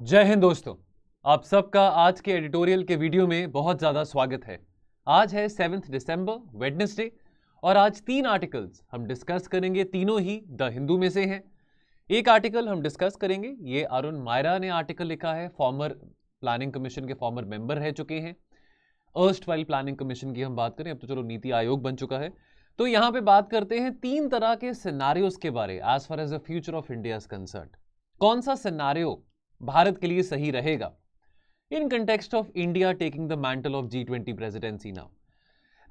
जय हिंद दोस्तों। आप सबका आज के एडिटोरियल के वीडियो में बहुत ज़्यादा स्वागत है। आज है 7 दिसंबर वेडनेसडे और आज 3 आर्टिकल्स हम डिस्कस करेंगे, तीनों ही द हिंदू में से हैं। एक आर्टिकल हम डिस्कस करेंगे, ये अरुण मायरा ने आर्टिकल लिखा है, फॉर्मर प्लानिंग कमीशन के फॉर्मर मेंबर रह चुके हैं। अर्स्ट वाइल प्लानिंग कमीशन की हम बात करें, अब तो चलो नीति आयोग बन चुका है। तो यहाँ पे बात करते हैं 3 तरह के सिनारियोज के बारे as far as the future of India is concerned. कौन सा सिनारियो भारत के लिए सही रहेगा in context of India taking the mantle of G20 presidency now.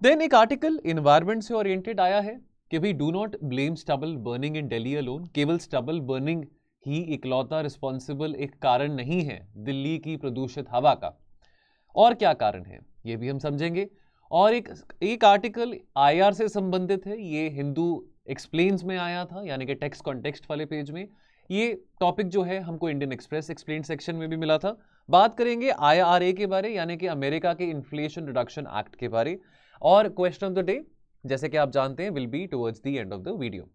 Then एक आर्टिकल इन्वायरमेंट से ओरिएंटेड आया है कि भाई do not blame stubble burning in Delhi alone. केवल स्टबल बर्निंग ही इकलौता रिस्पॉन्सिबल एक कारण नहीं है दिल्ली की प्रदूषित हवा का, और क्या कारण है ये भी हम समझेंगे। और एक आर्टिकल IR से संबंधित है, ये हिंदू एक्सप्लेन्स में आया था, यानी कि टेक्स्ट कॉन्टेक्स्ट वाले पेज में। ये टॉपिक जो है हमको इंडियन एक्सप्रेस एक्सप्लेन सेक्शन में भी मिला था। बात करेंगे IRA के बारे, यानी कि अमेरिका के इन्फ्लेशन रिडक्शन एक्ट के बारे। और क्वेश्चन ऑफ द डे, जैसे कि आप जानते हैं, will be towards the end of the video.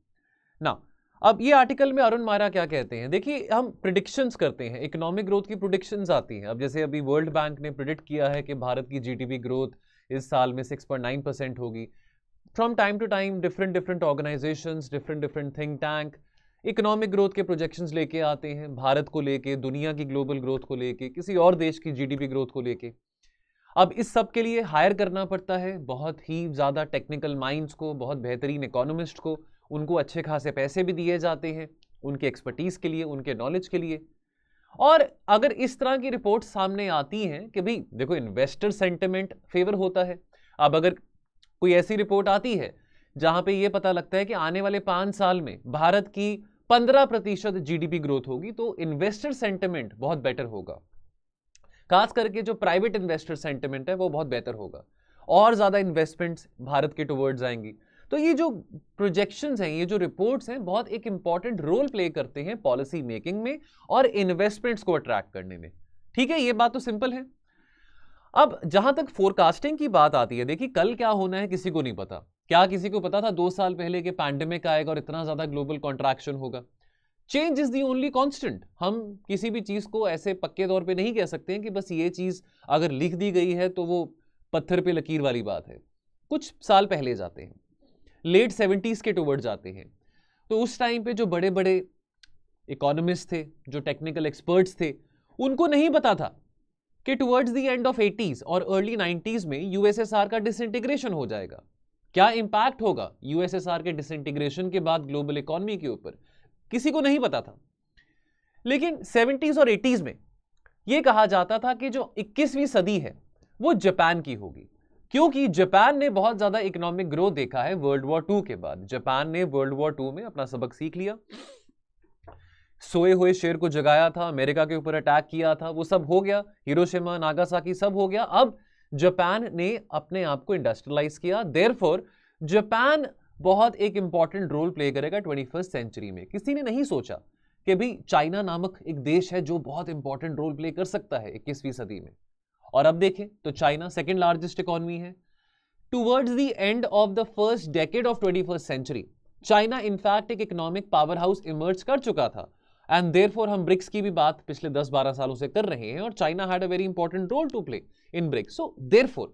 ना अब ये आर्टिकल में अरुण मायरा क्या कहते हैं, देखिए हम प्रिडिक्शंस करते हैं, इकोनॉमिक ग्रोथ की प्रिडिक्शंस आती हैं। अब जैसे अभी वर्ल्ड बैंक ने प्रिडिक्ट किया है कि भारत की GDP ग्रोथ इस साल में 6.9% होगी। From time to time different organisations, different think tank economic growth के प्रोजेक्शंस लेके आते हैं, भारत को लेके, दुनिया की ग्लोबल ग्रोथ को लेके, किसी और देश की GDP ग्रोथ को लेके। अब इस सब के लिए हायर करना पड़ता है बहुत ही ज़्यादा टेक्निकल माइंड्स को, बहुत बेहतरीन इकोनॉमिस्ट को। उनको अच्छे खासे पैसे भी दिए जाते हैं उनके एक्सपर्टीज़ के लिए, उनके नॉलेज के लिए। और अगर इस तरह की रिपोर्ट सामने आती हैं कि भाई देखो इन्वेस्टर सेंटिमेंट फेवर होता है, अब अगर कोई ऐसी रिपोर्ट आती है जहां पे ये पता लगता है कि आने वाले 5 साल में भारत की 15% GDP ग्रोथ होगी, तो इन्वेस्टर सेंटिमेंट बहुत बेटर होगा। खास करके जो प्राइवेट इन्वेस्टर सेंटिमेंट है वो बहुत बेहतर होगा, और ज्यादा इन्वेस्टमेंट्स भारत के टुवर्ड्स आएंगी। तो ये जो प्रोजेक्शंस हैं, ये जो रिपोर्ट्स हैं, बहुत एक इंपॉर्टेंट रोल प्ले करते हैं पॉलिसी मेकिंग में और इन्वेस्टमेंट्स को अट्रैक्ट करने में। ठीक है, ये बात तो सिंपल है। अब जहां तक फोरकास्टिंग की बात आती है, देखिए कल क्या होना है किसी को नहीं पता। क्या किसी को पता था 2 साल पहले कि पैंडेमिक आएगा और इतना ज्यादा ग्लोबल कॉन्ट्रैक्शन होगा? Change is the only constant. हम किसी भी चीज को ऐसे पक्के तौर पे नहीं कह सकते हैं कि बस ये चीज अगर लिख दी गई है तो वो पत्थर पे लकीर वाली बात है। कुछ साल पहले जाते हैं, लेट 70s के टुवर्ड जाते हैं, तो उस टाइम पे जो बड़े बड़े इकोनॉमिस्ट थे, जो टेक्निकल एक्सपर्ट्स थे, उनको नहीं पता था कि towards the end of 80s और अर्ली 90s में USSR का डिसइंटीग्रेशन हो जाएगा। क्या इंपैक्ट होगा USSR के डिसइंटीग्रेशन के बाद ग्लोबल इकोनॉमी के ऊपर, किसी को नहीं पता था। लेकिन 70s और 80s में यह कहा जाता था कि जो 21वीं सदी है वो जापान की होगी, क्योंकि जापान ने बहुत ज्यादा इकोनॉमिक ग्रोथ देखा है वर्ल्ड वॉर 2 के बाद। जापान ने वर्ल्ड वॉर 2 में अपना सबक सीख लिया, सोए हुए शेर को जगाया था, अमेरिका के ऊपर अटैक किया था, वो सब हो गया, हिरोशिमा नागासाकी सब हो गया। अब जापान ने अपने आप को इंडस्ट्रियलाइज किया, देयरफॉर जापान बहुत एक इंपॉर्टेंट रोल प्ले करेगा 21st सेंचुरी में। किसी ने नहीं सोचा कि भाई चाइना नामक एक देश है जो बहुत इंपॉर्टेंट रोल प्ले कर सकता है 21वीं सदी में। और अब देखें तो चाइना सेकेंड लार्जेस्ट इकोनॉमी है। Towards the end of the first decade of 21st century China in fact एक इकोनॉमिक पावर हाउस इमर्ज कर चुका था, एंड देयरफॉर हम ब्रिक्स की भी बात पिछले 10-12 सालों से कर रहे हैं, और China had a very important role to play in BRICS. So therefore,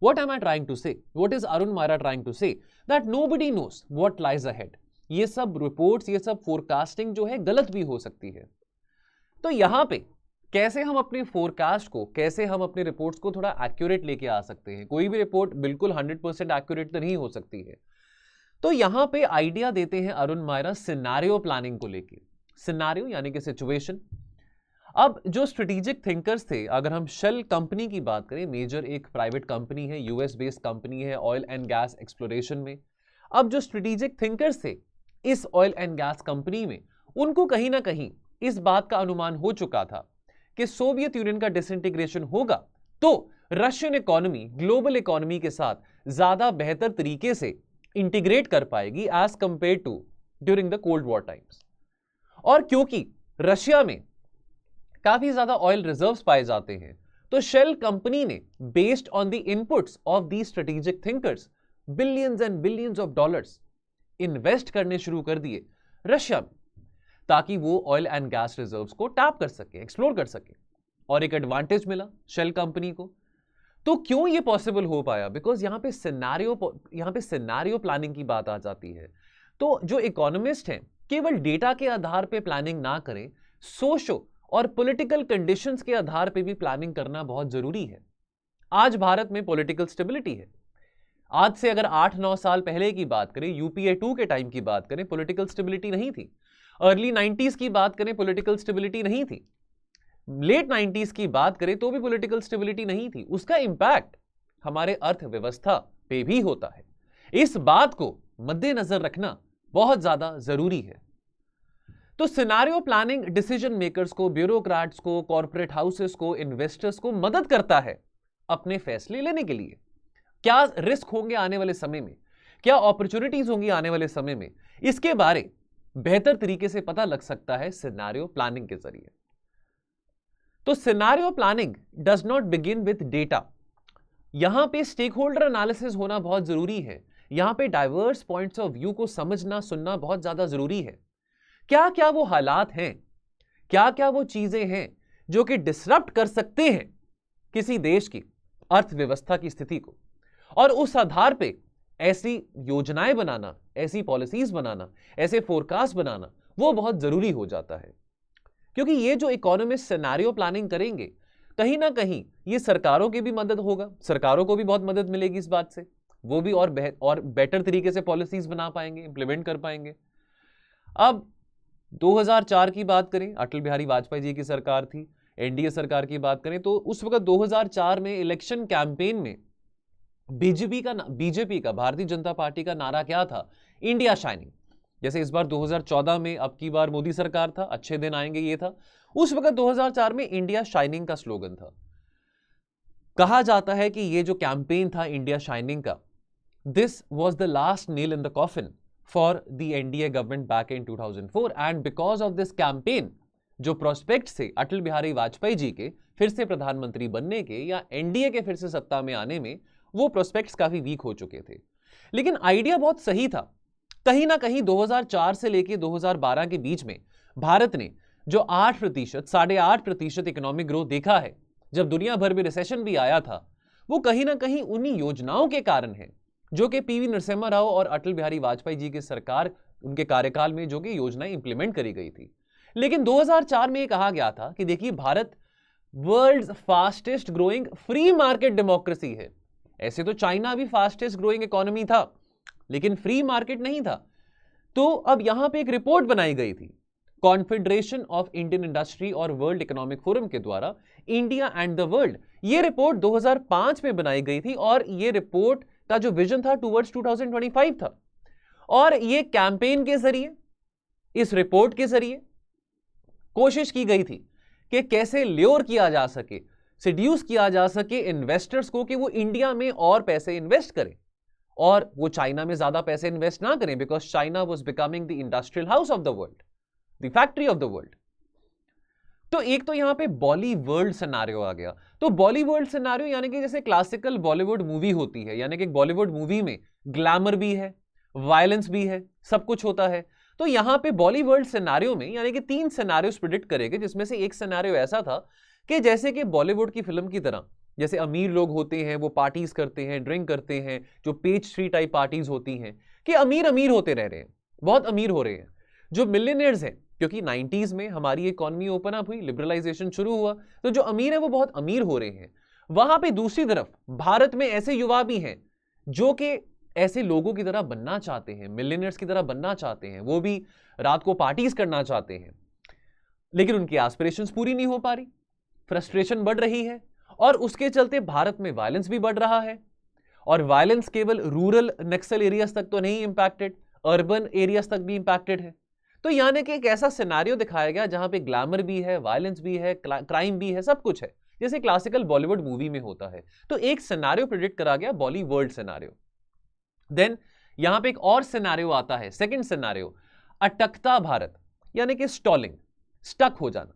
what am I trying to say? What is Arun Maira trying to say? That nobody knows what lies ahead. ये सब reports, ये सब forecasting जो है गलत भी हो सकती है। तो यहां पे कैसे हम अपने फोरकास्ट को, कैसे हम अपने रिपोर्ट्स को थोड़ा एक्यूरेट लेके आ सकते हैं। कोई भी रिपोर्ट बिल्कुल 100% एक्यूरेट तो नहीं हो सकती है। तो यहां पे आइडिया देते हैं अरुण मायरा सिनारियो प्लानिंग को लेके। सिनारियो यानी कि सिचुएशन। अब जो स्ट्रेटेजिक थिंकर्स थे, अगर हम शेल कंपनी की बात करें, मेजर एक प्राइवेट कंपनी है, US बेस्ड कंपनी है ऑयल एंड गैस एक्सप्लोरेशन में। अब जो स्ट्रेटेजिक थिंकर्स थे इस ऑयल एंड गैस कंपनी में, उनको कहीं ना कहीं इस बात का अनुमान हो चुका था कि सोवियत यूनियन का डिसइंटीग्रेशन होगा तो रशियन इकोनॉमी ग्लोबल इकोनॉमी के साथ ज्यादा बेहतर तरीके से इंटीग्रेट कर पाएगी as compared to during the cold war times. और क्योंकि रशिया में काफी ज्यादा ऑयल रिजर्व्स पाए जाते हैं, तो शेल कंपनी ने based on the inputs of the strategic thinkers billions and billions of dollars invest करने शुरू कर दिए रशिया में, ताकि वो ऑयल एंड गैस रिजर्व्स को टैप कर सके, एक्सप्लोर कर सके, और एक एडवांटेज मिला शेल कंपनी को। तो क्यों ये पॉसिबल हो पाया? बिकॉज यहां पे सिनेरियो प्लानिंग की बात आ जाती है। तो जो इकोनॉमिस्ट हैं केवल डेटा के आधार पे प्लानिंग ना करें, सोशो और पॉलिटिकल कंडीशंस के आधार पे भी प्लानिंग करना बहुत जरूरी है। आज भारत में पॉलिटिकल स्टेबिलिटी है। आज से अगर 8-9 साल पहले की बात करें, यूपीए 2 के टाइम की बात करें, पॉलिटिकल स्टेबिलिटी नहीं थी। अर्ली 90s की बात करें, पॉलिटिकल स्टेबिलिटी नहीं थी। लेट 90s की बात करें तो भी पॉलिटिकल स्टेबिलिटी नहीं थी। उसका इंपैक्ट हमारे अर्थव्यवस्था पे भी होता है। इस बात को मद्देनजर रखना बहुत ज्यादा जरूरी है। तो सिनेरियो प्लानिंग डिसीजन मेकर्स को, ब्यूरोक्रेट्स को, कॉर्पोरेट हाउसेस को, इन्वेस्टर्स को मदद करता है अपने फैसले लेने के लिए। क्या रिस्क होंगे आने वाले समय में, क्या अपॉर्चुनिटीज होंगी आने वाले समय में, इसके बारे बेहतर तरीके से पता लग सकता है सिनेरियो प्लानिंग के जरिए। तो scenario planning does not begin with data. यहां पे स्टेक होल्डर एनालिसिस होना बहुत जरूरी है। यहां पे डाइवर्स पॉइंट्स ऑफ व्यू को समझना, सुनना बहुत ज्यादा जरूरी है। क्या क्या वो हालात हैं, क्या क्या वो चीजें हैं जो कि डिसरप्ट कर सकते हैं किसी देश की अर्थव्यवस्था की स्थिति को, और उस आधार पे ऐसी योजनाएं बनाना, ऐसी पॉलिसीज बनाना, ऐसे फोरकास्ट बनाना वो बहुत जरूरी हो जाता है। क्योंकि ये जो इकोनॉमिस्ट सिनेरियो प्लानिंग करेंगे, कहीं ना कहीं ये सरकारों की भी मदद होगा, सरकारों को भी बहुत मदद मिलेगी इस बात से। वो भी और बेटर तरीके से पॉलिसीज बना पाएंगे, इंप्लीमेंट कर पाएंगे। अब 2004 की बात करें, अटल बिहारी वाजपेयी जी की सरकार थी। एनडीए सरकार की बात करें तो उस वक्त 2004 में इलेक्शन कैंपेन में बीजेपी का, भारतीय जनता पार्टी का नारा क्या था? India shining. जैसे इस बार 2014 में, अब की बार मोदी सरकार था, अच्छे दिन आएंगे, ये था। उस वक्त 2004 में इंडिया शाइनिंग का स्लोगन था। कहा जाता है कि ये जो कैंपेन था इंडिया शाइनिंग का, this was the last nail in the coffin for the NDA government back in 2004, and because of this campaign जो प्रोस्पेक्ट से अटल बिहारी वाजपेयी जी के फिर से प्रधानमंत्री बनने के या एनडीए के फिर से सत्ता में आने में, वो प्रोस्पेक्ट्स काफी वीक हो चुके थे। लेकिन आइडिया बहुत सही था। कहीं ना कहीं 2004 से लेकर 2012 के बीच में भारत ने जो 8%, 8.5% इकोनॉमिक ग्रोथ देखा है, जब दुनिया भर में रिसेशन भी आया था, वो कहीं ना कहीं उन्हीं योजनाओं के कारण है जो कि पीवी नरसिम्हा राव और अटल बिहारी वाजपेयी जी की सरकार, उनके कार्यकाल में जो कि योजनाएं इंप्लीमेंट करी गई थी। लेकिन 2004 में यह कहा गया था कि देखिए, भारत world's fastest growing free market democracy है। ऐसे तो चाइना भी फास्टेस्ट ग्रोइंग इकोनॉमी था, लेकिन फ्री मार्केट नहीं था। तो अब यहां पे एक रिपोर्ट बनाई गई थी कॉन्फेडरेशन ऑफ इंडियन इंडस्ट्री और वर्ल्ड इकोनॉमिक फोरम के द्वारा, इंडिया एंड द वर्ल्ड। ये रिपोर्ट 2005 में बनाई गई थी और ये रिपोर्ट का जो विजन था टुवर्ड्स 2025 था। और ये कैंपेन के जरिए, इस रिपोर्ट के जरिए कोशिश की गई थी कि कैसे ल्योर किया जा सके, सिड्यूस किया जा सके इन्वेस्टर्स को कि वो इंडिया में और पैसे इन्वेस्ट करें और वो चाइना में ज्यादा पैसे इन्वेस्ट ना करें, because China was becoming the industrial house of the world, the factory of the world. तो एक तो यहां पे बॉलीवर्ल्ड सिनेरियो आ गया। तो बॉलीवर्ल्ड सिनेरियो यानी कि जैसे क्लासिकल बॉलीवुड मूवी होती है, यानी कि बॉलीवुड मूवी में ग्लैमर भी है, वायलेंस भी है, सब कुछ होता है। तो यहां पे बॉलीवर्ल्ड सिनेरियो में यानी कि 3 सिनेरियोस प्रेडिक्ट करेंगे, जिसमें से एक सिनेरियो ऐसा था कि जैसे कि बॉलीवुड की फिल्म की तरह, जैसे अमीर लोग होते हैं वो पार्टीज करते हैं, ड्रिंक करते हैं, जो पेज 3 टाइप पार्टीज होती हैं, कि अमीर अमीर होते रह रहे हैं, बहुत अमीर हो रहे हैं। जो मिलियनियर्स हैं, क्योंकि 90s में हमारी इकोनॉमी ओपन अप हुई, लिबरलाइजेशन शुरू हुआ, तो जो अमीर है वो बहुत अमीर हो रहे हैं। वहां पे दूसरी तरफ भारत में ऐसे युवा भी हैं जो कि ऐसे लोगों की तरह बनना चाहते हैं, मिलियनियर्स की तरह बनना चाहते हैं, वो भी रात को पार्टीज करना चाहते हैं, लेकिन उनकी एस्पिरेशंस पूरी नहीं हो पा रही, फ्रस्ट्रेशन बढ़ रही है, और उसके चलते भारत में वायलेंस भी बढ़ रहा है। और वायलेंस केवल रूरल नक्सल एरियाज तक तो नहीं इंपैक्टेड, अर्बन एरियाज तक भी इंपैक्टेड है। तो यानी कि एक ऐसा सिनेरियो दिखाया गया जहां पे ग्लैमर भी है, वायलेंस भी है, क्राइम भी है, सब कुछ है, जैसे क्लासिकल बॉलीवुड मूवी में होता है। तो एक सिनेरियो प्रेडिक्ट करा गया, बॉलीवर्ल्ड सिनेरियो। देन यहां पे एक और सिनेरियो आता है, सेकंड सिनेरियो, अटकता भारत, यानी कि स्टॉलिंग, स्टक हो जाना।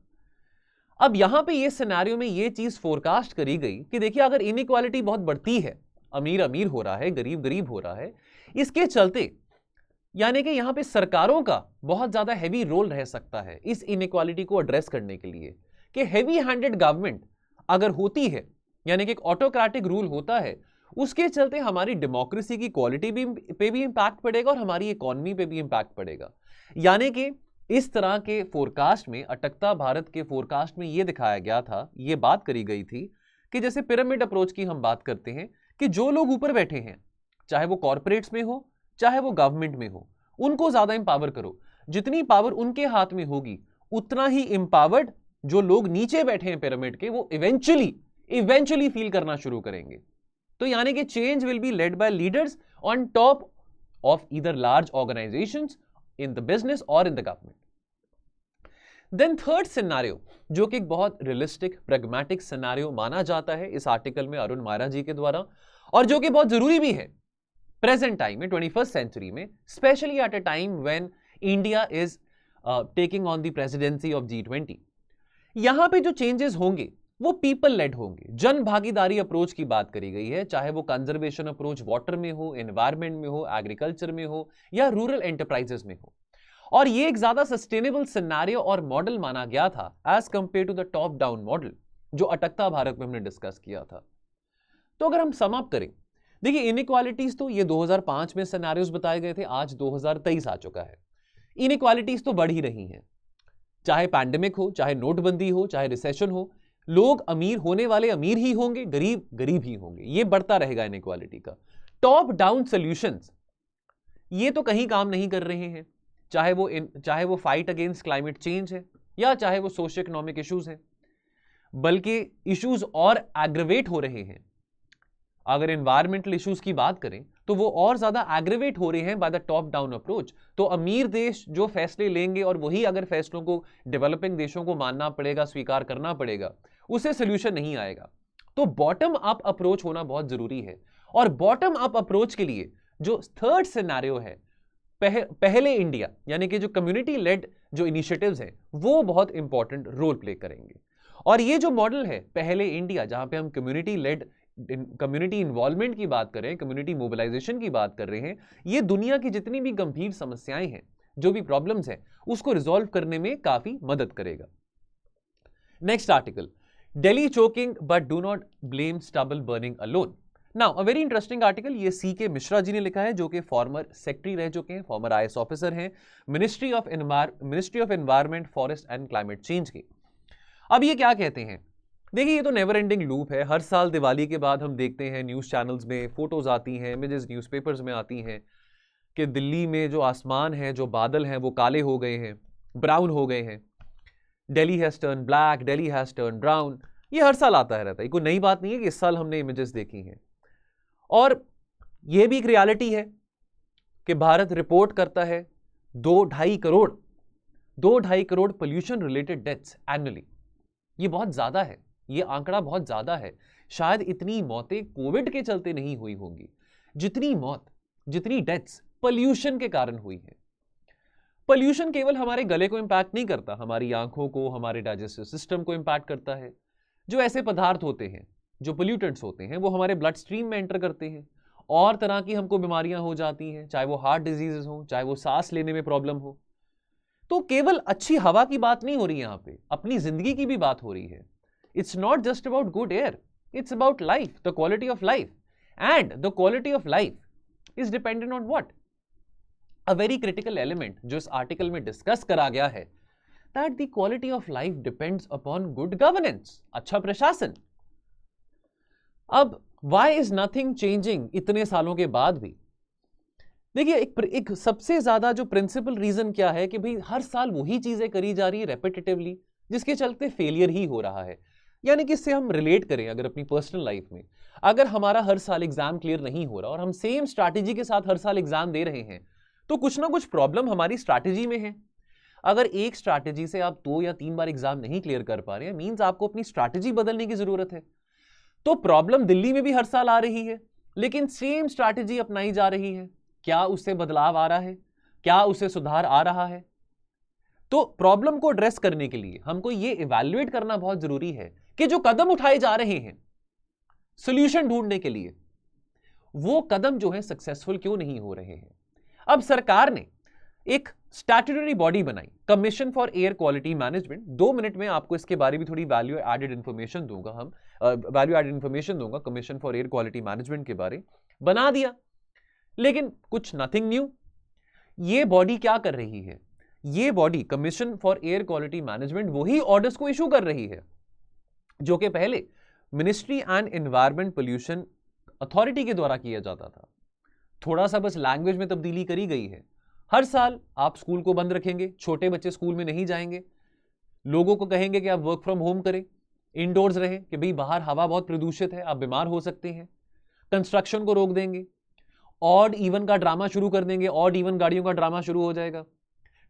अब यहां पे ये सिनेरियो में ये चीज फोरकास्ट करी गई कि देखिए, अगर इनइक्वालिटी बहुत बढ़ती है, अमीर अमीर हो रहा है, गरीब गरीब हो रहा है, इसके चलते यानी कि यहां पे सरकारों का बहुत ज्यादा हैवी रोल रह सकता है इस इनइक्वालिटी को एड्रेस करने के लिए, कि हैवी हैंडेड गवर्नमेंट अगर होती है, यानी कि एक ऑटोक्रेटिक रूल होता है, उसके चलते हमारी डेमोक्रेसी की क्वालिटी पे भी इंपैक्ट पड़ेगा और हमारी इकोनॉमी पे भी इंपैक्ट पड़ेगा। यानी कि इस तरह के फोरकास्ट में, अटकता भारत के फोरकास्ट में यह दिखाया गया था, यह बात करी गई थी कि जैसे पिरामिड अप्रोच की हम बात करते हैं कि जो लोग ऊपर बैठे हैं, चाहे वो कॉर्पोरेट्स में हो चाहे वो गवर्नमेंट में हो, उनको ज्यादा इंपावर करो। जितनी पावर उनके हाथ में होगी उतना ही इंपावर्ड जो लोग नीचे बैठे हैं पिरामिड के, वो इवेंचुअली फील करना शुरू करेंगे। तो यानी कि change will be led by leaders on top of either large organisations in the business और in the government. Then third scenario, जो कि एक बहुत रियलिस्टिक प्रैग्मेटिक सिनेरियो माना जाता है इस आर्टिकल में अरुण मायरा जी के द्वारा, और जो कि बहुत जरूरी भी है प्रेजेंट टाइम में, 21st सेंचुरी में, specially at a time when India is taking on the presidency of G20। यहां पे जो चेंजेस होंगे वो पीपल लेड होंगे। जन भागीदारी अप्रोच की बात करी गई है, चाहे वो कंजर्वेशन अप्रोच वाटर में हो, एनवायरमेंट में हो, एग्रीकल्चर में हो या रूरल एंटरप्राइजेस में हो। और ये एक ज्यादा सस्टेनेबल सिनेरियो और मॉडल माना गया था as compared to the top down model जो अटकता भारत में हमने डिस्कस किया था। तो अगर हम सम अप करें, देखिए इनइक्वालिटीज तो ये 2005 में सिनेरियोस बताए गए थे, आज 2023 आ चुका है। इनइक्वालिटीज तो बढ़ ही रही हैं, चाहे पैंडेमिक हो, चाहे नोटबंदी हो, चाहे रिसेशन हो, लोग अमीर होने वाले अमीर ही होंगे, गरीब गरीब ही होंगे, ये बढ़ता रहेगा इनइक्वालिटी का। टॉप डाउन सॉल्यूशंस ये तो कहीं काम नहीं कर रहे हैं, चाहे वो फाइट अगेंस्ट क्लाइमेट चेंज है या चाहे वो सोशियो इकोनॉमिक इश्यूज हैं, बल्कि इश्यूज और एग्रवेट हो रहे हैं। अगर एनवायरमेंटल इश्यूज की बात करें तो वो और ज्यादा एग्रीवेट हो रहे हैं by the top down approach. तो अमीर देश जो फैसले लेंगे और वही अगर फैसलों को डेवलपिंग देशों को मानना पड़ेगा, स्वीकार करना पड़ेगा, उससे सोल्यूशन नहीं आएगा। तो बॉटम अप अप्रोच होना बहुत जरूरी है। और बॉटम अप अप्रोच के लिए जो थर्ड सिनेरियो है, पहले इंडिया, यानी कि जो कम्युनिटी लेड जो इनिशिएटिव्स हैं वो बहुत इंपॉर्टेंट रोल प्ले करेंगे। और ये जो मॉडल है पहले इंडिया, जहां पे हम कम्युनिटी लेड, कम्युनिटी इन्वॉल्वमेंट की बात कर रहे हैं, कम्युनिटी मोबिलाइजेशन की बात कर रहे हैं, ये दुनिया की जितनी भी गंभीर समस्याएं हैं, जो भी प्रॉब्लम्स हैं, उसको रिजॉल्व करने में काफी मदद करेगा। Next article, Delhi choking but do not blame stubble burning alone. Now a very interesting article, ये C.K. मिश्रा जी ने लिखा है, जो कि फॉर्मर सेक्रेटरी रह चुके हैं, फॉर्मर IAS ऑफिसर हैं ministry of environment, forest and climate change की। अब ये क्या कहते हैं, देखिए ये तो नेवर एंडिंग लूप है। हर साल दिवाली के बाद हम देखते हैं न्यूज़ चैनल्स में फोटोज आती हैं, इमेजेस न्यूज़पेपर्स में आती हैं कि दिल्ली में जो आसमान है, जो बादल हैं, वो काले हो गए हैं, ब्राउन हो गए हैं। Delhi has turn black, Delhi has turn brown. ये हर साल आता है रहता है, कोई नई बात नहीं है कि इस साल हमने इमेजेस देखी हैं। और ये भी एक रियलिटी है कि भारत रिपोर्ट करता है 2-2.5 crore pollution related deaths annually. ये बहुत ज्यादा है, ये आंकड़ा बहुत ज्यादा है। शायद इतनी मौतें कोविड के चलते नहीं हुई होंगी जितनी डेथ्स पोल्यूशन के कारण हुई है। पोल्यूशन केवल हमारे गले को इंपैक्ट नहीं करता, हमारी आंखों को, हमारे डाइजेस्टिव सिस्टम को इंपैक्ट करता है। जो ऐसे पदार्थ होते हैं, जो पोल्यूटेंट्स होते हैं, वो हमारे ब्लड स्ट्रीम में एंटर करते हैं और तरह की हमको बीमारियां हो जाती हैं, चाहे वो हार्ट डिजीजेस हो, चाहे वो सांस लेने में प्रॉब्लम हो। तो केवल अच्छी हवा की बात नहीं हो रही, यहां पे अपनी जिंदगी की भी बात हो रही है। It's not just about good air, it's about life, the quality of life. And the quality of life is dependent on what? A very critical element जो इस आर्टिकल में डिस्कस करा गया है, that the quality of life depends upon good governance, अच्छा प्रशासन। अब why is nothing changing इतने सालों के बाद भी? देखिए एक सबसे ज्यादा जो प्रिंसिपल रीजन क्या है कि भाई हर साल वही चीजें करी जा रही है रेपिटेटिवली, जिसके चलते फेलियर ही हो रहा है। यानी कि इससे हम रिलेट करें अगर अपनी पर्सनल लाइफ में, अगर हमारा हर साल एग्जाम क्लियर नहीं हो रहा और हम सेम स्ट्रैटेजी के साथ हर साल एग्जाम दे रहे हैं, तो कुछ ना कुछ प्रॉब्लम हमारी स्ट्रैटेजी में है। अगर एक स्ट्रैटेजी से आप 2 या 3 बार एग्जाम नहीं क्लियर कर पा रहे हैं, मींस आपको अपनी स्ट्रैटेजी बदलने की जरूरत है। तो प्रॉब्लम दिल्ली में भी हर साल आ रही है, लेकिन सेम स्ट्रैटेजी अपनाई जा रही है। क्या उससे बदलाव आ रहा है? क्या उससे सुधार आ रहा है? तो प्रॉब्लम को एड्रेस करने के लिए हमको ये इवैल्यूएट करना बहुत जरूरी है कि जो कदम उठाए जा रहे हैं सॉल्यूशन ढूंढने के लिए, वो कदम जो है सक्सेसफुल क्यों नहीं हो रहे हैं। अब सरकार ने एक स्टैट्यूटरी बॉडी बनाई, commission for air quality management. 2 minute में आपको इसके बारे में थोड़ी वैल्यू एडेड इंफॉर्मेशन दूंगा commission for air quality management के बारे बना दिया। लेकिन कुछ नथिंग न्यू। ये बॉडी क्या कर रही है? ये body commission for air quality management वही ऑर्डर्स को इशू कर रही है जो कि पहले ministry and environment pollution authority के द्वारा किया जाता था। थोड़ा सा बस लैंग्वेज में तब्दीली करी गई है। हर साल आप स्कूल को बंद रखेंगे, छोटे बच्चे स्कूल में नहीं जाएंगे, लोगों को कहेंगे कि आप वर्क फ्रॉम होम करें, इंडोर्स रहें, कि भाई बाहर हवा बहुत प्रदूषित है, आप बीमार हो सकते हैं। कंस्ट्रक्शन को रोक देंगे, ऑड इवन का ड्रामा शुरू कर देंगे, ऑड इवन गाड़ियों का ड्रामा शुरू हो जाएगा।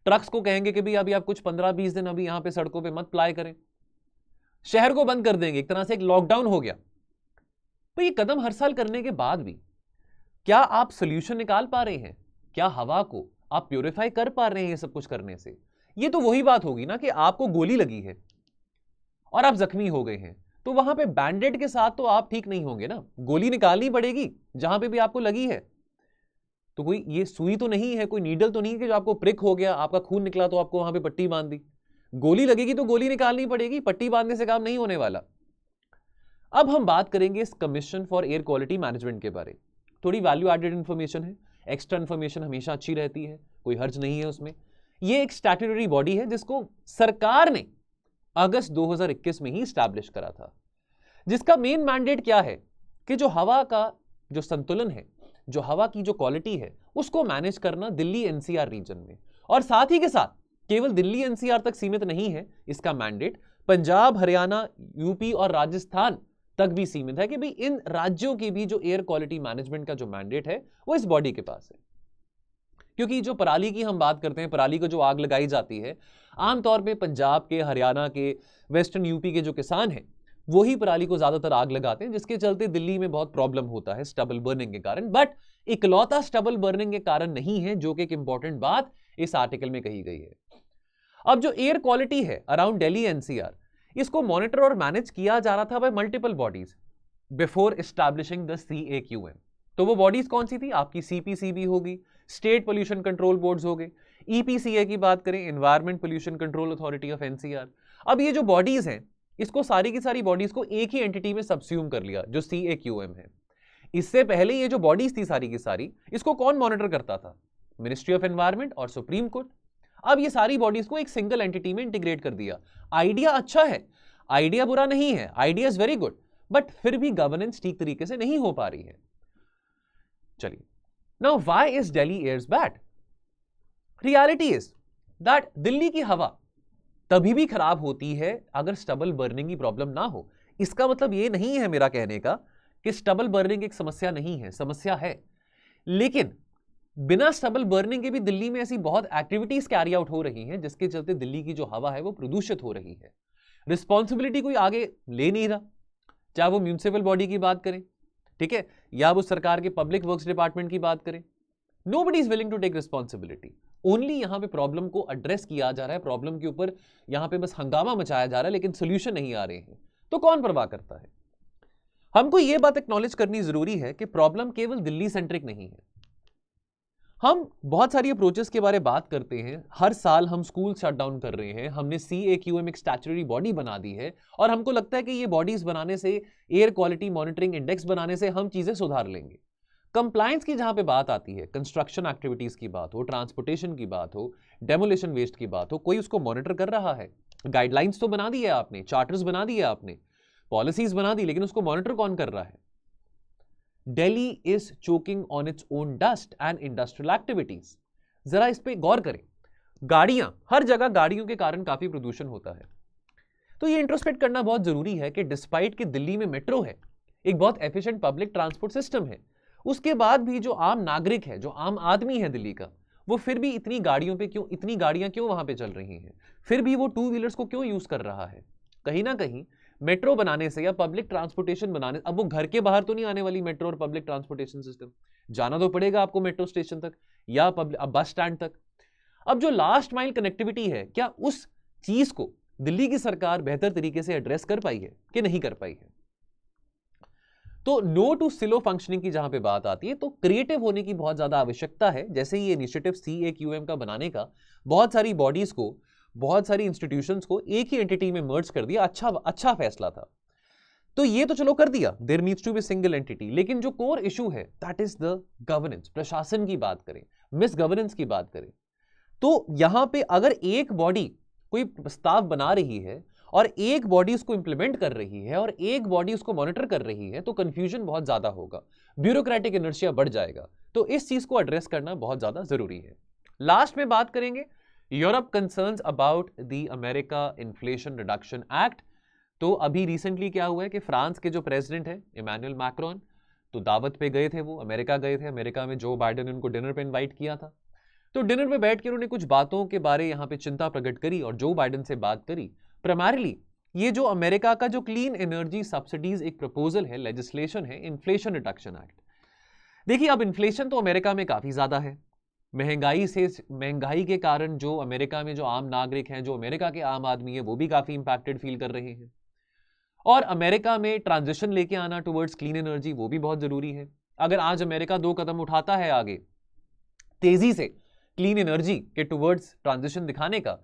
ट्रक्स को कहेंगे कि भाई अभी आप कुछ 15-20 दिन अभी यहां पे सड़कों पे मत प्लाई करें। शहर को बंद कर देंगे, एक तरह से एक लॉकडाउन हो गया। तो ये कदम हर साल करने के बाद भी क्या आप सोल्यूशन निकाल पा रहे हैं? क्या हवा को आप प्यूरिफाई कर पा रहे हैं ये सब कुछ करने से? ये तो वही बात होगी ना कि आपको गोली लगी है और आप जख्मी हो गए हैं, तो वहां पे बैंडेड के साथ तो आप ठीक नहीं होंगे ना, गोली निकालनी पड़ेगी जहां पे भी आपको लगी है। तो कोई ये सुई तो नहीं है, कोई नीडल तो नहीं है कि जो आपको प्रिक हो गया, आपका खून निकला तो आपको वहां पे पट्टी बांध दी। गोली लगेगी तो गोली निकालनी पड़ेगी, पट्टी बांधने से काम नहीं होने वाला। अब हम बात करेंगे इस commission for air quality management के बारे। थोड़ी वैल्यू एडेड इंफॉर्मेशन है, एक्स्ट्रा इंफॉर्मेशन हमेशा अच्छी रहती है, कोई हर्ज नहीं है उसमें। यह एक स्टैट्यूटरी बॉडी है जिसको सरकार ने अगस्त 2021 में ही स्टैब्लिश करा था, जिसका मेन मैंडेट क्या है कि जो हवा का जो संतुलन है, जो हवा की जो क्वालिटी है, उसको मैनेज करना दिल्ली एनसीआर रीजन में। और साथ ही के साथ केवल दिल्ली एनसीआर तक सीमित नहीं है इसका मैंडेट, पंजाब, हरियाणा, यूपी और राजस्थान तक भी सीमित है कि भाई इन राज्यों की भी जो एयर क्वालिटी मैनेजमेंट का जो मैंडेट है वो इस बॉडी के पास है। क्योंकि जो पराली की हम बात करते हैं, पराली को जो आग लगाई जाती है, आमतौर पे पंजाब के, हरियाणा के, वेस्टर्न यूपी के जो किसान हैं वही पराली को ज्यादातर आग लगाते हैं, जिसके चलते दिल्ली में बहुत प्रॉब्लम होता है स्टबल बर्निंग के कारण। बट इकलौता स्टबल बर्निंग के कारण नहीं है, जो कि एक इंपॉर्टेंट बात इस आर्टिकल में कही गई है। अब जो एयर क्वालिटी है अराउंड दिल्ली एनसीआर, इसको मॉनिटर और मैनेज किया जा रहा था bye multiple bodies before establishing the CAQM। तो वो बॉडीज कौन सी थी? आपकी CPCB होगी, स्टेट पोल्यूशन कंट्रोल बोर्ड्स हो गए, EPCA की बात करें, environment pollution control authority of NCR। अब ये जो बॉडीज हैं, इसको सारी की सारी बॉडीज को एक ही एंटिटी में सबस्यूम कर लिया जो CAQM है। इससे पहले ये जो बॉडीज थी सारी की सारी, इसको कौन मॉनिटर करता था? मिनिस्ट्री ऑफ एनवायरमेंट और सुप्रीम कोर्ट। अब ये सारी बॉडीज को एक सिंगल एंटिटी में इंटीग्रेट कर दिया। आइडिया अच्छा है, आइडिया बुरा नहीं है, idea is very good, but फिर भी गवर्नेंस ठीक तरीके से नहीं हो पा रही है। चलिए, now why is Delhi air's bad? Reality is that Delhi की हवा तभी भी खराब होती है अगर स्टबल बर्निंग की प्रॉब्लम ना हो। इसका मतलब ये नहीं है मेरा कहने का कि स्टबल बर्निंग एक समस्या नहीं है, समस्या है। लेकिन बिना स्टबल बर्निंग के भी दिल्ली में ऐसी बहुत एक्टिविटीज कैरी आउट हो रही हैं जिसके चलते दिल्ली की जो हवा है वो प्रदूषित हो रही है। रिस्पॉन्सिबिलिटी कोई आगे ले नहीं रहा, चाहे वो म्यूनिसिपल बॉडी की बात करें, ठीक है, या वो सरकार के पब्लिक वर्क्स डिपार्टमेंट की बात करें। Nobody is willing to take responsibility. Only यहां पे प्रॉब्लम को एड्रेस किया जा रहा है, प्रॉब्लम के ऊपर यहां पे बस हंगामा मचाया जा रहा है, लेकिन सोल्यूशन नहीं आ रहे हैं। तो कौन परवाह करता है? हमको यह बात एक्नॉलेज करनी जरूरी है कि प्रॉब्लम केवल दिल्ली सेंट्रिक नहीं है। हम बहुत सारी अप्रोचेस के बारे में बात करते हैं, हर साल हम स्कूल शट डाउन कर रहे हैं, हमने CAQM एक स्टैट्यूटरी बॉडी बना दी है, और हमको लगता है कि ये बॉडीज बनाने से, एयर क्वालिटी मॉनिटरिंग इंडेक्स बनाने से हम चीजें सुधार लेंगे। कंप्लायंस की जहां पे बात आती है, कंस्ट्रक्शन एक्टिविटीज की बात हो, ट्रांसपोर्टेशन की बात हो, डेमोलिशन वेस्ट की बात हो, कोई उसको मॉनिटर कर रहा है? गाइडलाइंस तो बना दी है आपने, चार्टर्स बना दिए आपने, पॉलिसीज बना दी, लेकिन उसको मॉनिटर कौन कर रहा है? Delhi is choking on its own dust and industrial activities. जरा इस पे गौर करें। गाड़ियां, हर जगह गाड़ियों के कारण काफी प्रदूषण होता है। तो ये इंट्रोस्पेक्ट करना बहुत जरूरी है कि डिस्पाइट कि दिल्ली में मेट्रो है, एक बहुत एफिशिएंट पब्लिक ट्रांसपोर्ट सिस्टम है, उसके बाद भी जो आम नागरिक है, जो आम आदमी है दिल्ली का, वो फिर भी इतनी गाड़ियों पे क्यों, इतनी गाड़ियां क्यों वहां पे चल रही हैं? फिर भी वो 2 व्हीलर्स को क्यों यूज कर रहा है? कहीं ना कहीं मेट्रो बनाने से या पब्लिक ट्रांसपोर्टेशन बनाने, अब वो घर के बाहर तो नहीं आने वाली मेट्रो और पब्लिक ट्रांसपोर्टेशन सिस्टम, जाना तो पड़ेगा आपको मेट्रो स्टेशन तक या बस स्टैंड तक। अब जो लास्ट माइल कनेक्टिविटी है, क्या उस चीज को दिल्ली की सरकार बेहतर तरीके से एड्रेस कर पाई है कि नहीं कर पाई है? तो नो टू सिलो फंक्शनिंग की जहां पे बात आती है तो क्रिएटिव होने की बहुत ज्यादा आवश्यकता है। जैसे ही ये इनिशिएटिव CAQM का बनाने का, बहुत सारी बॉडीज को, बहुत सारी इंस्टीट्यूशंस को एक ही एंटिटी में मर्ज कर दिया, अच्छा फैसला था। तो ये तो चलो कर दिया, there needs to be single entity, लेकिन जो कोर इशू है दैट इज द गवर्नेंस। प्रशासन की बात करें, मिस गवर्नेंस की बात करें, तो यहां पे अगर एक बॉडी कोई प्रस्ताव बना रही है और एक बॉडी उसको इंप्लीमेंट कर रही है और एक बॉडी उसको मॉनिटर कर रही है, तो कंफ्यूजन बहुत ज्यादा होगा, ब्यूरोक्रेटिक इनर्शिया बढ़ जाएगा। तो इस चीज को एड्रेस करना बहुत ज्यादा जरूरी है। लास्ट में बात करेंगे Europe concerns about the America inflation reduction act. तो अभी रिसेंटली क्या हुआ है कि फ्रांस के जो प्रेसिडेंट है इमैनुअल मैक्रोन, तो दावत पे गए थे, वो अमेरिका गए थे। अमेरिका में जो बाइडेन ने उनको डिनर पे इनवाइट किया था, तो डिनर पे बैठ के उन्होंने कुछ बातों के बारे यहां पे चिंता प्रकट करी और जो बाइडेन से बात करी। प्राइमरीली ये जो अमेरिका का जो क्लीन एनर्जी सब्सिडीज एक प्रपोजल है, लेजिस्लेशन है, इन्फ्लेशन रिडक्शन एक्ट। देखिए अब इन्फ्लेशन तो अमेरिका में काफी ज्यादा है, महंगाई के कारण जो अमेरिका में जो आम नागरिक हैं, जो अमेरिका के आम आदमी है, वो भी काफी इंपैक्टेड फील कर रहे हैं। और अमेरिका में ट्रांजिशन लेके आना टुवर्ड्स क्लीन एनर्जी वो भी बहुत जरूरी है। अगर आज अमेरिका 2 कदम उठाता है आगे तेजी से क्लीन एनर्जी के टुवर्ड्स ट्रांजिशन दिखाने का,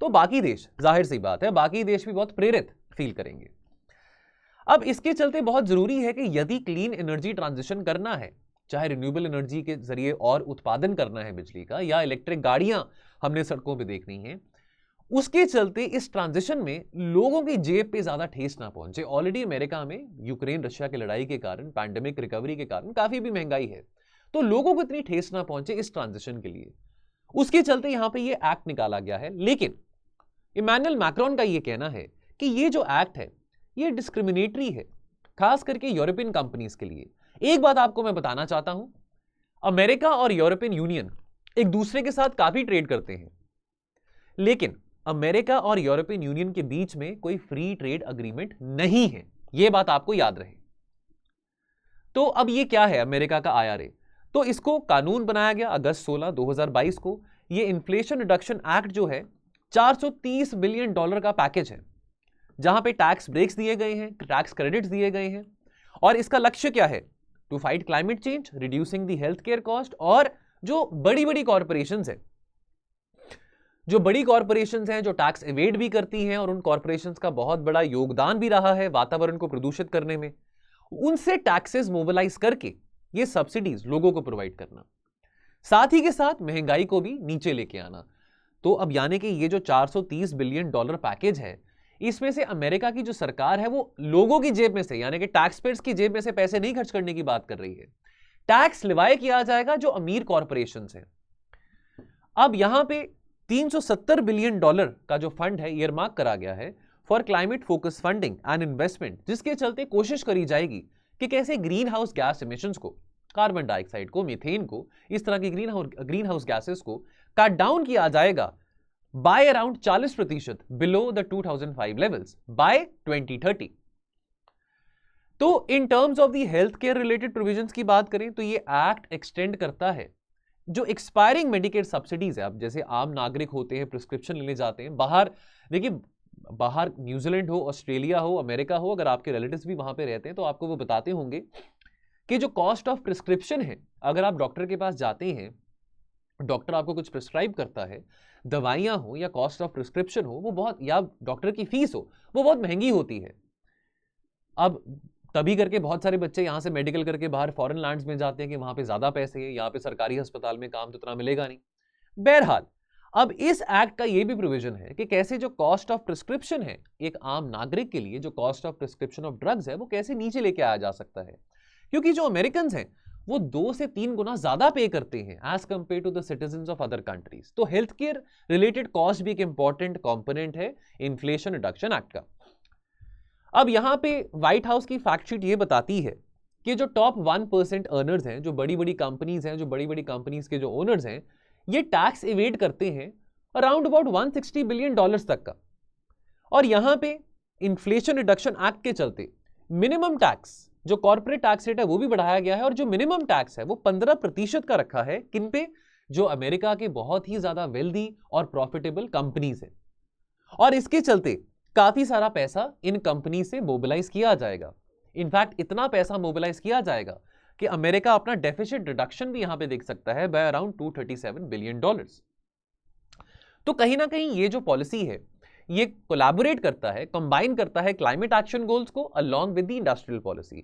तो बाकी देश, जाहिर सी बात है, बाकी देश भी बहुत प्रेरित फील करेंगे। अब इसके चलते बहुत जरूरी है कि यदि क्लीन एनर्जी ट्रांजिशन करना है, चाहे रिन्यूएबल एनर्जी के जरिए और उत्पादन करना है बिजली का, या इलेक्ट्रिक गाड़ियां हमने सड़कों पे देखनी है, उसके चलते इस ट्रांजिशन में लोगों की जेब पे ज्यादा ठेस ना पहुंचे। ऑलरेडी अमेरिका में यूक्रेन रशिया की लड़ाई के कारण, पैंडेमिक रिकवरी के कारण काफी भी महंगाई है, तो लोगों को इतनी ठेस ना पहुंचे इस ट्रांजिशन के लिए, उसके चलते यहां पे ये एक्ट निकाला गया है। लेकिन इमैनुअल मैक्रोन का ये कहना है कि ये जो एक्ट है ये डिस्क्रिमिनेटरी है, खास करके यूरोपियन कंपनीज के लिए। एक बात आपको मैं बताना चाहता हूं, अमेरिका और यूरोपियन यूनियन एक दूसरे के साथ काफी ट्रेड करते हैं, लेकिन अमेरिका और यूरोपियन यूनियन के बीच में कोई फ्री ट्रेड अग्रीमेंट नहीं है, यह बात आपको याद रहे। तो अब ये क्या है अमेरिका का IRA, तो इसको कानून बनाया गया अगस्त 16, 2022 को। ये इन्फ्लेशन रिडक्शन एक्ट जो है $430 बिलियन का पैकेज है, जहां पे टैक्स ब्रेक्स दिए गए हैं, टैक्स क्रेडिट्स दिए गए हैं, और इसका लक्ष्य क्या है? To fight climate change, reducing the health care cost. और जो बड़ी बड़ी कॉर्पोरेशंस हैं, जो टैक्स एवेड भी करती हैं, और उन कॉर्पोरेशंस का बहुत बड़ा योगदान भी रहा है वातावरण को प्रदूषित करने में, उनसे टैक्सेस मोबिलाइज करके ये सब्सिडीज लोगों को प्रोवाइड करना, साथ ही के साथ महंगाई को भी नीचे लेके आना। तो अब यानी कि ये जो $430 बिलियन पैकेज है, इसमें से अमेरिका की जो सरकार है वो लोगों की जेब में से, यानी कि टैक्स पेयर्स की जेब में से पैसे नहीं खर्च करने की बात कर रही है, टैक्स लिवाए किया जाएगा जो अमीर कॉर्पोरेशंस हैं। अब यहां पे $370 बिलियन का जो फंड है ईयरमार्क करा गया है for climate focus funding and investment, जिसके चलते कोशिश करी जाएगी कि कैसे ग्रीन हाउस गैस इमिशंस को, कार्बन डाइऑक्साइड को, मीथेन को, इस तरह की ग्रीन हाउस गैसेस को कट डाउन किया जाएगा by around 40% below the 2005 levels by 2030। तो in terms of the health care related provisions की बात करें तो ये एक्ट एक्सटेंड करता है जो एक्सपायरिंग मेडिकेड सब्सिडीज है। अब जैसे आम नागरिक होते हैं, प्रिस्क्रिप्शन लेने जाते हैं बाहर, देखिए बाहर न्यूजीलैंड हो, ऑस्ट्रेलिया हो, अमेरिका हो, अगर आपके रिलेटिव्स भी वहां पे रहते हैं तो आपको वो बताते होंगे कि जो कॉस्ट ऑफ प्रिस्क्रिप्शन है, अगर आप डॉक्टर के पास जाते हैं, डॉक्टर आपको कुछ प्रिस्क्राइब करता है, दवाइयां हो या कॉस्ट ऑफ प्रिस्क्रिप्शन हो, वो बहुत, या डॉक्टर की फीस हो, वो बहुत महंगी होती है। अब तभी करके बहुत सारे बच्चे यहां से मेडिकल करके बाहर फॉरेन लैंड्स में जाते हैं कि वहां पे ज्यादा पैसे हैं, यहाँ पे सरकारी अस्पताल में काम तो इतना मिलेगा नहीं। बहरहाल अब इस एक्ट का ये भी प्रोविजन है कि कैसे जो कॉस्ट ऑफ प्रिस्क्रिप्शन है एक आम नागरिक के लिए, जो cost of prescription of drugs है, वो कैसे नीचे लेके आया जा सकता है, क्योंकि जो अमेरिकन हैं वो 2 से 3 गुना ज्यादा पे करते हैं as compared to the citizens of other countries. तो हेल्थ केयर रिलेटेड कॉस्ट भी एक इंपॉर्टेंट कंपोनेंट है इन्फ्लेशन रिडक्शन एक्ट का। अब यहां पे व्हाइट हाउस की फैक्टशीट ये बताती है कि जो टॉप 1% अर्नर्स हैं, जो बड़ी बड़ी कंपनीज हैं, जो बड़ी बड़ी कंपनीज के जो ओनर्स हैं, ये टैक्स इवेड करते हैं अराउंड अबाउट $160 बिलियन तक का। और यहां पे इन्फ्लेशन रिडक्शन एक्ट के चलते मिनिमम टैक्स, जो कॉर्पोरेट टैक्स रेट है वो भी बढ़ाया गया है, और जो मिनिमम टैक्स है वो 15% का रखा है। किन पे? जो अमेरिका के बहुत ही ज्यादा वेल्दी और प्रॉफिटेबल कंपनीज है, और इसके चलते काफी सारा पैसा इन कंपनी से मोबिलाइज किया जाएगा। इनफैक्ट इतना पैसा मोबिलाइज किया जाएगा कि अमेरिका अपना डेफिसिट रिडक्शन भी यहां पे देख सकता है बाय अराउंड $237 बिलियन। तो कहीं ना कहीं ये जो पॉलिसी है ये कोलैबोरेट करता है, कंबाइन करता है क्लाइमेट एक्शन गोल्स को along with the industrial policy.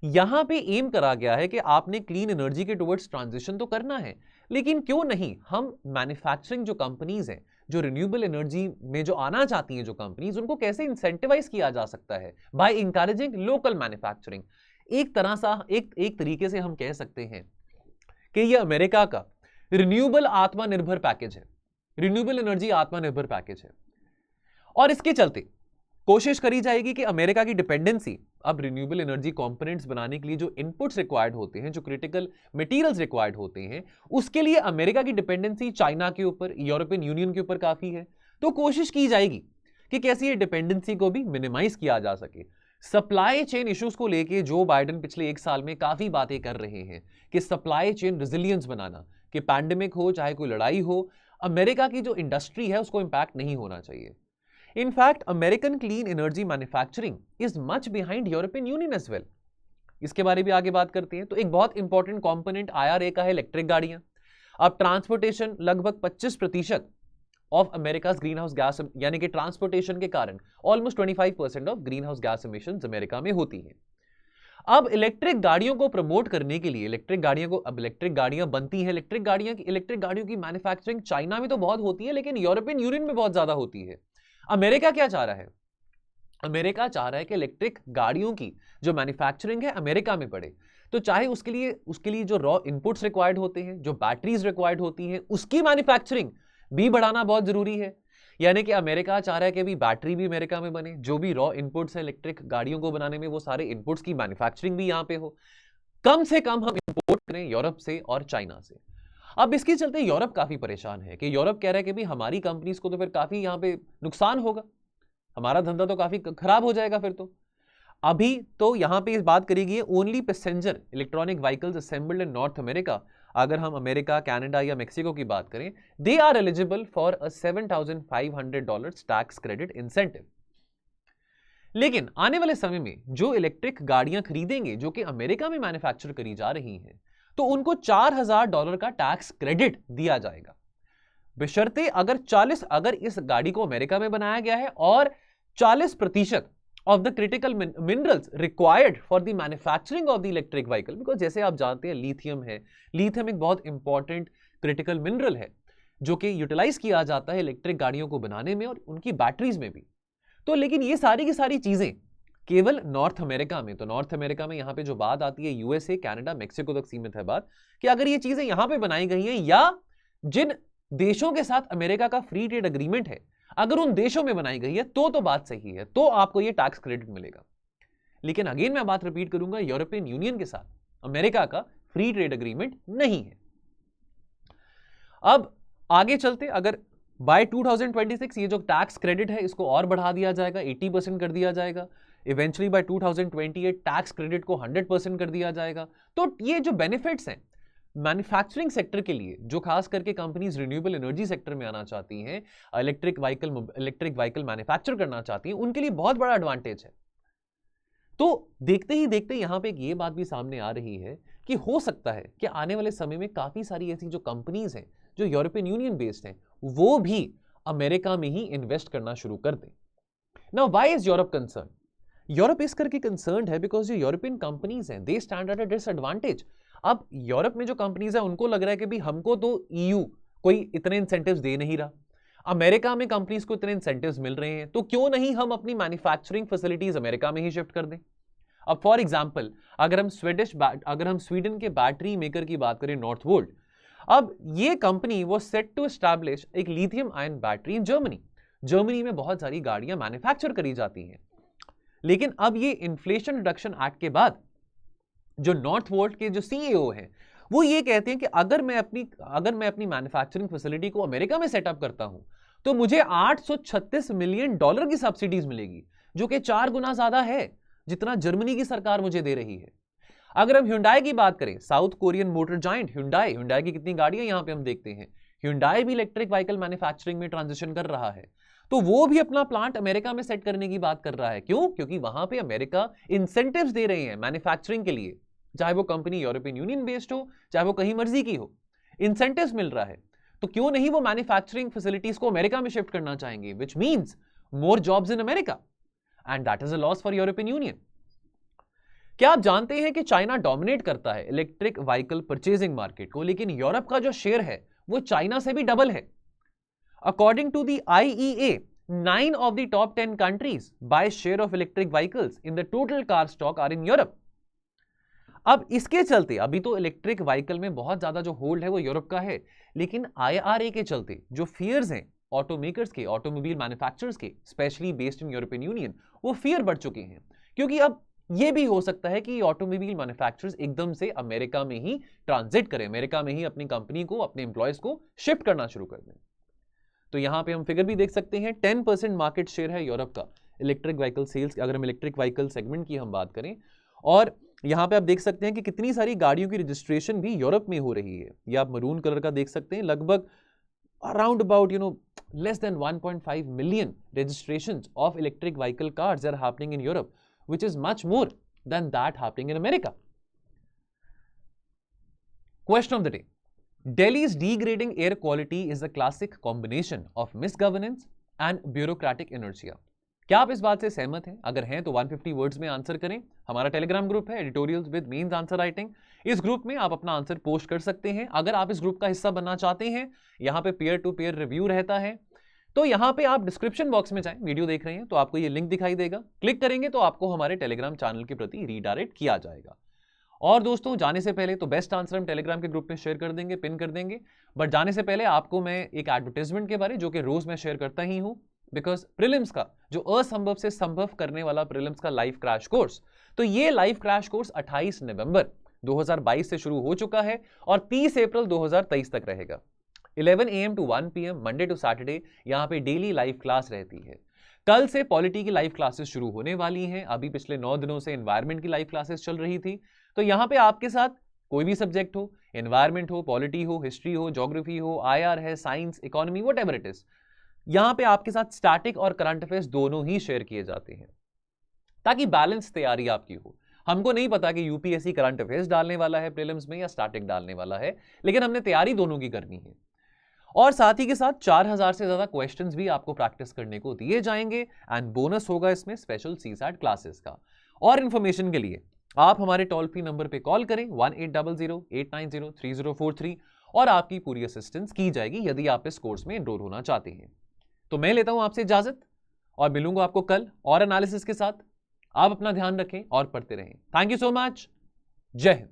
यहां पे एम करा गया है कि आपने क्लीन एनर्जी के टुवर्ड्स ट्रांजिशन तो करना है, लेकिन क्यों नहीं हम मैन्युफैक्चरिंग जो कंपनीज हैं, जो रिन्यूएबल एनर्जी में जो आना चाहती हैं जो कंपनीज, उनको कैसे इंसेंटिवाइज किया जा सकता है बाय इंकरेजिंग लोकल मैन्युफैक्चरिंग। एक तरीके से हम कह सकते हैं कि ये अमेरिका का रिन्यूएबल आत्मनिर्भर पैकेज है, रिन्यूएबल एनर्जी आत्मनिर्भर पैकेज है। और इसके चलते कोशिश करी जाएगी कि अमेरिका की डिपेंडेंसी अब रिन्यूएबल एनर्जी कंपोनेंट्स बनाने के लिए जो इनपुट्स रिक्वायर्ड होते हैं, जो क्रिटिकल मटेरियल्स रिक्वायर्ड होते हैं, उसके लिए अमेरिका की डिपेंडेंसी चाइना के ऊपर, यूरोपियन यूनियन के ऊपर काफी है। तो कोशिश की जाएगी कि कैसे ये डिपेंडेंसी को भी मिनिमाइज किया जा सके। सप्लाई चेन इश्यूज को लेके जो बाइडेन पिछले 1 साल में काफी बातें कर रहे हैं कि सप्लाई चेन रिजिलियंस बनाना, कि पैंडेमिक हो चाहे कोई लड़ाई हो, अमेरिका की जो इंडस्ट्री है उसको इंपैक्ट नहीं होना चाहिए। In fact, American clean energy manufacturing is much behind European Union as well. इसके बारे में भी आगे बात करते हैं। तो एक बहुत इंपॉर्टेंट कंपोनेंट IRA का है इलेक्ट्रिक गाड़ियां। अब ट्रांसपोर्टेशन लगभग 25% of America's greenhouse gas, यानी कि ट्रांसपोर्टेशन के कारण almost 25% of greenhouse gas emissions America में होती है। अब इलेक्ट्रिक गाड़ियों को प्रमोट करने के लिए इलेक्ट्रिक गाड़ियां बनती हैं। इलेक्ट्रिक गाड़ियों की मैन्युफैक्चरिंग चाइना में तो बहुत होती है, लेकिन यूरोपियन यूनियन में बहुत ज्यादा होती है। अमेरिका क्या चाह रहा है? अमेरिका चाह रहा है कि इलेक्ट्रिक गाड़ियों की जो मैन्युफैक्चरिंग है अमेरिका में बढ़े। तो चाहे उसके लिए जो रॉ इनपुट्स रिक्वायर्ड होते हैं, जो बैटरीज रिक्वायर्ड होती हैं, उसकी मैन्युफैक्चरिंग भी बढ़ाना बहुत जरूरी है। यानी कि अमेरिका चाह रहा है कि अभी बैटरी भी अमेरिका में बने, जो भी रॉ इनपुट्स है इलेक्ट्रिक गाड़ियों को बनाने में, वो सारे इनपुट्स की मैन्युफैक्चरिंग भी यहां पे हो। कम से कम हम इंपोर्ट करें यूरोप से और चाइना से। अब इसके चलते यूरोप काफी परेशान है कि यूरोप कह रहा है कि भाई हमारी कंपनीज को तो फिर काफी यहां पे नुकसान होगा, हमारा धंधा तो काफी खराब हो जाएगा फिर तो। अभी तो यहां पे इस बात करी गई है only passenger electronic vehicles assembled in North America. अगर हम अमेरिका, कनाडा या मेक्सिको की बात करें, they are eligible for a $7,500 tax credit incentive. लेकिन आने वाले समय में जो इलेक्ट्रिक गाड़ियां खरीदेंगे जो कि अमेरिका में मैन्युफैक्चर करी जा रही हैं, तो उनको $4,000 का टैक्स क्रेडिट दिया जाएगा, बशर्ते अगर इस गाड़ी को अमेरिका में बनाया गया है और 40% of the critical minerals required for the manufacturing of the electric vehicle. Because जैसे आप जानते हैं लिथियम है, लिथियम एक बहुत इंपॉर्टेंट क्रिटिकल मिनरल है जो कि यूटिलाइज किया जाता है इलेक्ट्रिक गाड़ियों को बनाने में और उनकी बैटरीज में भी। तो लेकिन ये सारी की सारी चीजें केवल नॉर्थ अमेरिका में, तो नॉर्थ अमेरिका में यहां पे जो बात आती है यूएसए, कनाडा, मेक्सिको तक सीमित है बात, कि अगर ये चीजें यहां पे बनाई गई हैं या जिन देशों के साथ अमेरिका का फ्री ट्रेड एग्रीमेंट है, अगर उन देशों में बनाई गई है तो बात सही है, तो आपको ये टैक्स क्रेडिट मिलेगा। लेकिन अगेन मैं बात रिपीट करूंगा, यूरोपियन यूनियन के साथ अमेरिका का फ्री ट्रेड एग्रीमेंट नहीं है। अब आगे चलते, अगर बाय 2026 ये जो टैक्स क्रेडिट है इसको और बढ़ा दिया जाएगा, 80% कर दिया जाएगा। इवेंचुअली बाय 2028 टैक्स क्रेडिट को 100% कर दिया जाएगा। तो ये जो बेनिफिट्स हैं मैन्युफैक्चरिंग सेक्टर के लिए, जो खास करके कंपनीज रिन्यूएबल एनर्जी सेक्टर में आना चाहती हैं, इलेक्ट्रिक व्हीकल मैन्युफैक्चर करना चाहती हैं, उनके लिए बहुत बड़ा एडवांटेज है। तो देखते ही देखते यहां पे ये बात भी सामने आ रही है कि हो सकता है कि आने वाले समय में काफी सारी ऐसी जो कंपनीज हैं जो यूरोपियन यूनियन बेस्ड हैं, वो भी अमेरिका में ही इन्वेस्ट करना शुरू कर दें। Now why is Europe concern? Europe इस करके कंसर्न है बिकॉज जो यूरोपियन कंपनीज हैं they stand at a disadvantage. अब यूरोप में जो कंपनीज है उनको लग रहा है कि भाई हमको तो ईयू कोई इतने इंसेंटिव्स दे नहीं रहा, अमेरिका में कंपनीज को इतने इंसेंटिव्स मिल रहे हैं, तो क्यों नहीं हम अपनी मैन्युफैक्चरिंग फैसिलिटीज अमेरिका में ही शिफ्ट कर दें। अब फॉर एग्जांपल अगर हम स्वीडन के बैटरी मेकर की बात करें नॉर्थवोल्ट, अब ये कंपनी वो सेट टू एस्टैब्लिश एक lithium ion battery in Germany में बहुत सारी गाड़ियां मैन्युफैक्चर करी जाती हैं। लेकिन अब ये इन्फ्लेशन रिडक्शन एक्ट के बाद जो नॉर्थवोल्ट के जो सीईओ हैं वो ये कहते हैं कि अगर मैं अपनी मैन्युफैक्चरिंग फैसिलिटी को अमेरिका में सेटअप करता हूं तो मुझे $836 मिलियन की सब्सिडीज मिलेगी, जो कि 4 गुना ज्यादा है जितना जर्मनी की सरकार मुझे दे रही है। अगर हम Hyundai की बात करें, south Korean motor giant Hyundai की कितनी गाड़ियां यहां पे हम देखते हैं, Hyundai भी इलेक्ट्रिक व्हीकल मैन्युफैक्चरिंग में ट्रांजिशन कर रहा है। तो वो भी अपना प्लांट अमेरिका में सेट करने की बात कर रहा है। क्यों? क्योंकि वहां पे अमेरिका इंसेंटिव्स दे रहे हैं मैन्युफैक्चरिंग के लिए, चाहे वो कंपनी यूरोपियन यूनियन बेस्ड हो, चाहे वो कहीं मर्जी की हो, इंसेंटिव्स मिल रहा है। तो क्यों नहीं वो मैन्युफैक्चरिंग फैसिलिटीज को अमेरिका में शिफ्ट करना चाहेंगे, which means more jobs in America, and that is a loss for European union. क्या आप जानते हैं कि चाइना डोमिनेट करता है इलेक्ट्रिक व्हीकल परचेजिंग मार्केट को, लेकिन यूरोप का जो शेयर है वो चाइना से भी डबल है। According to the IEA, 9 of the top 10 countries by share of electric vehicles in the total car stock are in Europe. अब इसके चलते, अभी तो इलेक्ट्रिक व्हीकल में बहुत ज्यादा जो होल्ड है वो यूरोप का है, लेकिन IRA के चलते जो फियर्स हैं ऑटोमेकर्स के, ऑटोमोबाइल मैन्युफैक्चरर्स के, specially based in European union, वो फियर बढ़ चुके हैं। क्योंकि अब ये भी हो सकता है कि ऑटोमोबाइल मैन्युफैक्चरर्स एकदम से अमेरिका में ही ट्रांजिट करें, अमेरिका में ही अपनी कंपनी को, अपने एम्प्लॉयज को शिफ्ट करना शुरू कर दें। तो यहां पे हम फिगर भी देख सकते हैं, 10% मार्केट शेयर है यूरोप का इलेक्ट्रिक व्हीकल सेल्स, अगर हम इलेक्ट्रिक व्हीकल सेगमेंट की हम बात करें। और यहां पे आप देख सकते हैं कि कितनी सारी गाड़ियों की रजिस्ट्रेशन भी यूरोप में हो रही है। ये आप मरून कलर का देख सकते हैं, लगभग around about less than 1.5 million registrations of electric vehicle cars are happening in Europe, which is much more than that happening in America. Question of the day. Delhi's degrading air quality is a classic combination of misgovernance and bureaucratic inertia. क्या आप इस बात से सहमत हैं? अगर हैं तो 150 वर्ड्स में आंसर करें। हमारा टेलीग्राम ग्रुप है editorials with means answer writing, इस ग्रुप में आप अपना आंसर पोस्ट कर सकते हैं। अगर आप इस ग्रुप का हिस्सा बनना चाहते हैं, यहाँ पे पीयर टू पीयर रिव्यू रहता है, तो यहाँ पे आप डिस्क्रिप्शन बॉक्स में जाएं, वीडियो देख रहे हैं तो आपको ये लिंक दिखाई देगा, क्लिक करेंगे तो आपको हमारे टेलीग्राम चैनल के प्रति रीडायरेक्ट किया जाएगा। और दोस्तों जाने से पहले तो बेस्ट आंसर हम टेलीग्राम के ग्रुप में शेयर कर देंगे, पिन कर देंगे, बट जाने से पहले आपको मैं एक एडवर्टाइजमेंट के बारे, जो कि रोज मैं शेयर करता ही हूं, बिकॉज प्रीलिम्स का जो असंभव से संभव करने वाला प्रीलिम्स का लाइव क्रैश कोर्स, तो ये लाइव क्रैश कोर्स 28 नवंबर 2022 से शुरू हो चुका है और 30 अप्रैल 2023 तक रहेगा। 11 AM to 1 PM Monday to Saturday यहाँ पे डेली लाइव क्लास रहती है। कल से पॉलिटी की लाइव क्लासेस शुरू होने वाली हैं। अभी पिछले 9 दिनों से एनवायरमेंट की लाइव क्लासेस चल रही थी, तो यहाँ पे आपके साथ कोई भी सब्जेक्ट हो, एनवायरमेंट हो, पॉलिटी हो, हिस्ट्री हो, ज्योग्राफी हो, IR है, science, economy, whatever it is, यहाँ पे आपके साथ स्टैटिक और करंट अफेयर्स दोनों ही शेयर किए जाते हैं ताकि बैलेंस तैयारी आपकी हो। हमको नहीं पता कि यूपीएससी करंट अफेयर्स डालने वाला है प्रीलिम्स में या स्टैटिक डालने वाला है, लेकिन हमने तैयारी दोनों की करनी है। और साथ ही के साथ 4000 से ज्यादा क्वेश्चंस भी आपको प्रैक्टिस करने को दिए जाएंगे एंड बोनस होगा इसमें स्पेशल सीसैट क्लासेस का। और इंफॉर्मेशन के लिए आप हमारे टोल फ्री नंबर पे कॉल करें 1800-890-3043 और आपकी पूरी असिस्टेंस की जाएगी यदि आप इस कोर्स में एनरोल होना चाहते हैं। तो मैं लेता हूं आपसे इजाजत और मिलूंगा आपको कल और एनालिसिस के साथ। आप अपना ध्यान रखें और पढ़ते रहें। Thank you so much. जय हिंद।